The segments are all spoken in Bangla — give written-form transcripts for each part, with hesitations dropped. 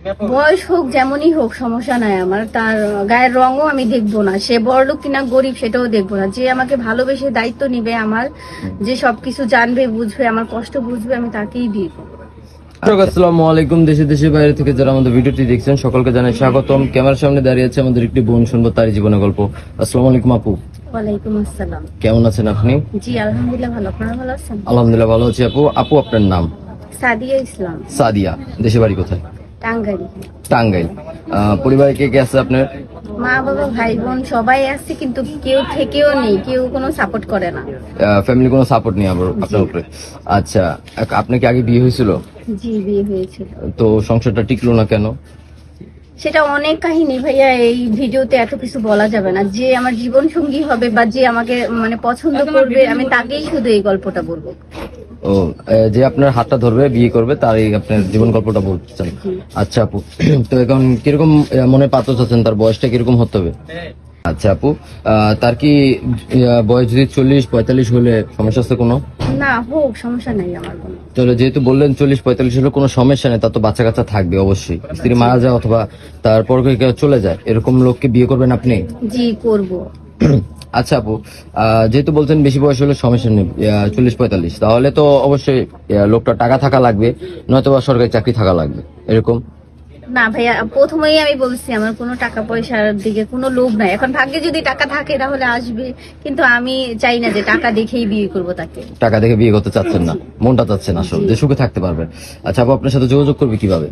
বয়স হোক যেমনই হোক সমস্যা নাই আমার, তার গায়ের রঙও আমি দেখবো না, সে বড়লোক কিনা গরিব সেটাও দেখবো না। যে আমাকে ভালোবেসে দায়িত্ব নিবে, আমার যে সবকিছু জানবে বুঝবে, আমার কষ্ট বুঝবে, আমি তাকেই বিয়ে করবো। আসসালামু আলাইকুম। দেশে দেশের বাইরে থেকে যারা আমাদের ভিডিওটি দেখছেন সকলকে জানাই স্বাগতম। ক্যামেরার সামনে দাঁড়িয়ে আছে আমাদের একটি বোন, শুনবো তার জীবনের গল্প। আসসালামু আলাইকুম আপু। ওয়ালাইকুম আসসালাম। কেমন আছেন আপনি? জি আলহামদুলিল্লাহ ভালো, আপনারা ভালো আছেন? আলহামদুলিল্লাহ ভালো আছি আপু। আপু আপনার নাম? সাদিয়া ইসলাম। সাদিয়া। দেশে বাড়ি কোথায়? টাঙ্গাইল। টাঙ্গাইল। পরিবারে কে কে আছে আপনার? মা বাবা ভাই বোন সবাই আছে, কিন্তু কেউ থেকেও নেই, কেউ কোনো সাপোর্ট করে না। ফ্যামিলি কোনো সাপোর্ট নেই আপনার উপরে? আচ্ছা, আপনার কি আগে বিয়ে হয়েছিল? জি বিয়ে হয়েছিল। তো সংসারটা টিকলো না কেন? সেটা অনেক কাহিনী ভাইয়া, এই ভিডিওতে এত কিছু বলা যাবে না। যে আমার জীবন সঙ্গী হবে বা যে আমাকে মানে পছন্দ করবে, আমি তাকেই শুধু এই গল্পটা বলবো। ও, যে আপনার হাতটা ধরবে, বিয়ে করবে, তার এই আপনার জীবন গল্পটা বলতে চান? আচ্ছা আপু, তো এখন কিরকম মনে পাত্র চাচ্ছেন? তার বয়সটা কিরকম হতে হবে? আচ্ছা আপু, তার কি বয়স যদি 40-45 হলে সমস্যা আছে কোনো? না হোক, সমস্যা নাই আমার কোনো। তাহলে যেহেতু বললেন 40-45 হলে কোনো সমস্যা নেই, তার তো বাচ্চা কাচ্চা থাকবে অবশ্যই। স্ত্রী মারা যায় অথবা তারপর কেউ চলে যায়, এরকম লোককে বিয়ে করবেন আপনি? জি করব। আচ্ছা আপু, যেহেতু বলছেন বেশি বয়স হলে সমস্যা নেই, 40-45, তাহলে তো অবশ্যই লোকটা টাকা থাকা লাগবে, নয়তো বা সরকারি চাকরি থাকা লাগবে, এরকম। না ভাইয়া, প্রথমেই আমি বলছি আমার কোনো টাকা পয়সার দিকে কোনো লোভ নাই। এখন ভাগ্যে যদি টাকা থাকে তাহলে আসবে, কিন্তু আমি চাই না যে টাকা দেখেই বিয়ে করব তাকে। টাকা দেখে বিয়ে করতে চাচ্ছেন না, মনটা চাচ্ছেন আসলে যে সুখে থাকতে পারবেন। আচ্ছা আপু, আপনার সাথে যোগাযোগ করবে কিভাবে?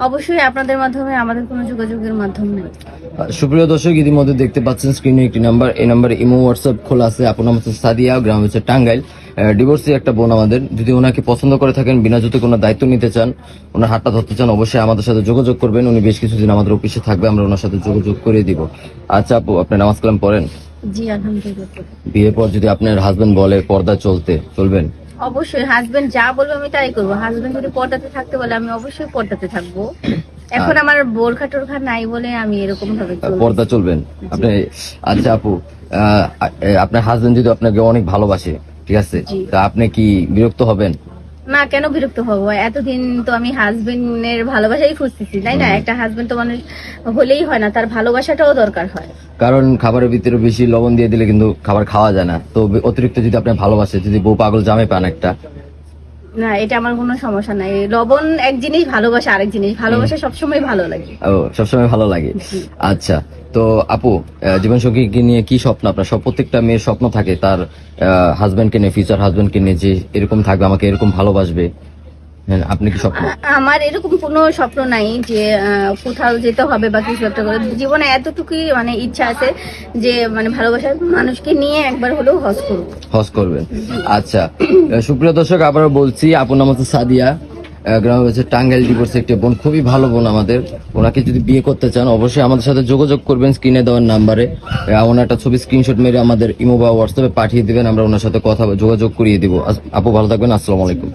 অবশ্যই আপনাদের মাধ্যমে, আমাদের কোনো যোগাযোগের মাধ্যম নেই। সুপ্রিয় দর্শক, ইতিমধ্যে দেখতে পাচ্ছেন স্ক্রিনে একটি নাম্বার, এই নাম্বারে ইমো হোয়াটসঅ্যাপ খোলা আছে। আপনার নাম হচ্ছে সাদিয়া, গ্রাম হচ্ছে টাঙ্গাইল, ডিভোর্সি একটা বোন আমাদের। যদি ওনাকে পছন্দ করে থাকেন, বিনা যদি কোনো দায়িত্ব নিতে চান, ওনার হাতটা ধরতে চান, অবশ্যই আমাদের সাথে যোগাযোগ করবেন। উনি বেশ কিছুদিন আমাদের অফিসে থাকবে, আমরা ওনার সাথে যোগাযোগ করে দিব। আচ্ছা আপু, আপনি নামাজ কালাম পড়েন? জি আলহামদুলিল্লাহ। বিয়ের পর যদি আপনার হাজবেন্ড বলে পর্দা চলবেন? অবশ্যই হাজবেন্ড যা বলবে আমি তাই করবো। হাজবেন্ড যদি পর্দাতে থাকতে বলে, আমি অবশ্যই পর্দাতে থাকবো। এখন আমার বোরখা টোরখা নাই বলে আমি এরকম ভাবে পর্দা চলবেন আপনি? আচ্ছা আপু, আপনার হাজবেন্ড যদি আপনাকে অনেক ভালোবাসে, ঠিক আছে, তা আপনি কি বিরক্ত হবেন? না, কেন বিরক্ত হবো? এতদিন তো আমি হাজবেন্ডের ভালোবাসাই খুঁজতেছি, তাই না? একটা হাজবেন্ড তো মানুষ হলেই হয় না, তার ভালোবাসাটাও দরকার হয়। কারণ খাবারের ভিতরে বেশি লবণ দিয়ে দিলে কিন্তু খাবার খাওয়া যায় না। তো অতিরিক্ত যদি আপনি ভালোবাসে, যদি বউ পাগল জামে পান একটা। না, এটা আমার কোনো সমস্যা নাই। লবণ এক জিনিস, ভালোবাসা আরেক জিনিস। ভালোবাসা সবসময় ভালো লাগে। ও, সবসময় ভালো লাগে। আচ্ছা, তো আপু, জীবনসঙ্গীকে নিয়ে কি স্বপ্ন আপনার? সব প্রত্যেকটা মেয়ের স্বপ্ন থাকে তার হাজবেন্ডকে নিয়ে, ফিউচার হাজবেন্ডকে নিয়ে, যে এরকম থাকবে, আমাকে এরকম ভালোবাসবে। হ্যাঁ, আপনি কি স্বপ্ন? আমার এরকম কোনো স্বপ্ন নাই যে কোথাও যেতে হবে বা কিছু একটা করে। জীবনে এতটুকুই মানে ইচ্ছা আছে যে মানে ভালোবাসার মানুষকে নিয়ে একবার হলেও হজ করবেন। আচ্ছা, সুপ্রিয় দর্শক, আবারও বলছি, আপুর নাম হচ্ছে সাদিয়া, গ্রাম হচ্ছে টাঙ্গাইল, ডিভোর্স একটি বোন, খুবই ভালো বোন আমাদের। ওনাকে যদি বিয়ে করতে চান, অবশ্যই আমাদের সাথে যোগাযোগ করবেন স্ক্রিনে দেওয়ার নাম্বারে। ওনার একটা ছবি স্ক্রিনশট মেরে আমাদের ইমো বা হোয়াটসঅ্যাপে পাঠিয়ে দিবেন, আমরা ওনার সাথে যোগাযোগ করিয়ে দিব। আপু ভালো থাকবেন, আসসালামু আলাইকুম।